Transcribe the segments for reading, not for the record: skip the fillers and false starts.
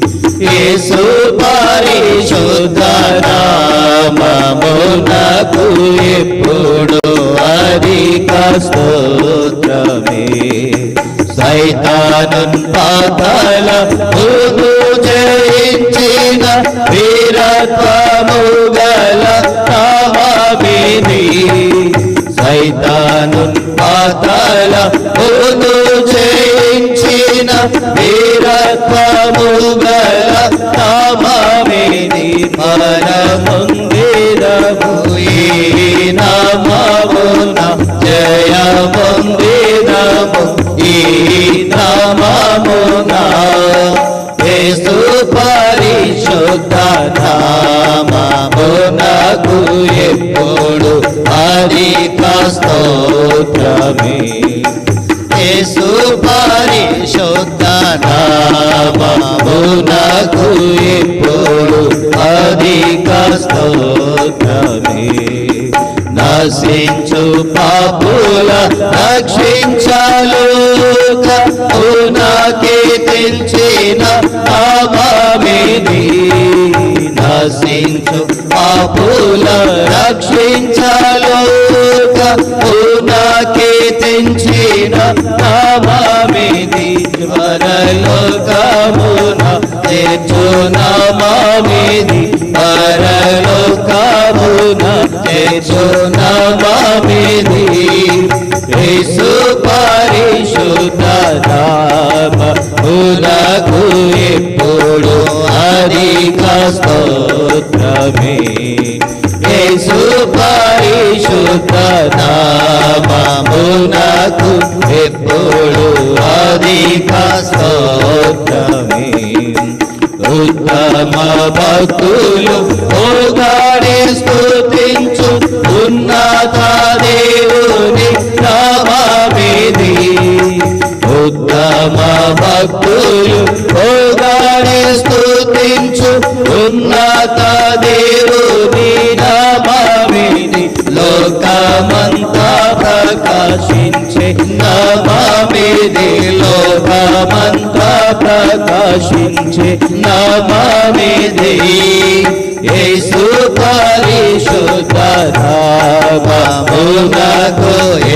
యేసు పరిశుద్ధ నామమునకు ఎప్పుడు అధిక స్తోత్రమే. సైతానున్ పాతాళమును జయించిన వీరత్వము గల నామమిది. సైతానున్ పాతాళమును జయించిన వీరత్వము గల నామమిది. పరమందిరము ఈ నామమున జయమందిరము ఈ నామమున. యేసు పరిశుద్ధ నామమునకు ఎప్పుడు అధిక స్తోత్రమే. యేసు పరిశుద్ధ నామమునకు ఎప్పుడు అధిక స్తోత్రమే. నశించు పాపుల రక్షించలోకమునకే తెల్చిన నామమిది. నశించు పాపుల రక్షించలోకమునకే తెల్చిన నామమిది. పరలోకమున చేర్చు నామమిది. పరలోకమున చేర్చు నామమిది. యేసు పరిశుద్ధ నామమునకు ఎప్పుడు అధిక స్తోత్రమే. యేసు పరిశుద్ధ నామమునకు ఎప్పుడు అధిక స్తోత్రమే. ఉత్తమ భక్తులు ఓగాడే స్తుతించు ఉన్నత దేవుని నామమిది. ఉత్తమ భక్తులు ఓగాడే స్తుతించు ఉన్నత దేవుని నామమిది. లోకమంతా ప్రకాశించే నామమిది. లోకమంతా ప్రకాశించే నామమిది. యేసు పరిశుద్ధ నామమునకు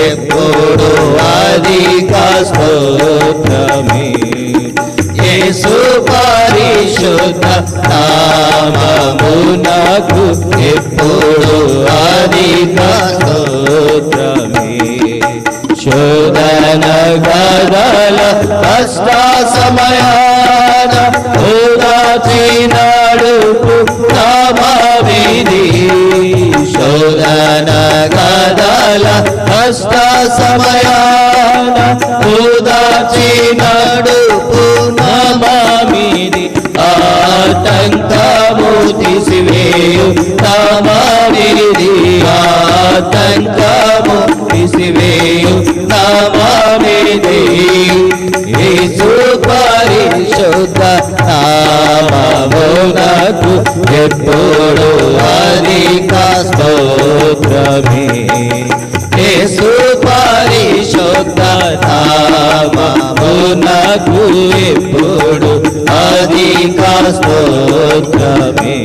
ఎప్పుడు అధిక స్తోత్రమే. యేసు పరిశుద్ధ నామమునకు ఎప్పుడు అధిక స్తోత్రమే. శోధన గదల కష్ట సమయాన ఓదార్చి నడుపు నామమిది. శోధన గదల కష్ట సమయాన ఓదార్చి నడుపు నామమిది. ఆటంకము తీసివేయు నామమిది. ఆటంకము తీసివేయు నామమిది. యేసు పరిశుద్ధ నామమునకు ఎప్పుడు అధిక స్తోత్రమే. యేసు పరిశుద్ధ నామమునకు ఎప్పుడు అధిక స్తోత్రమే.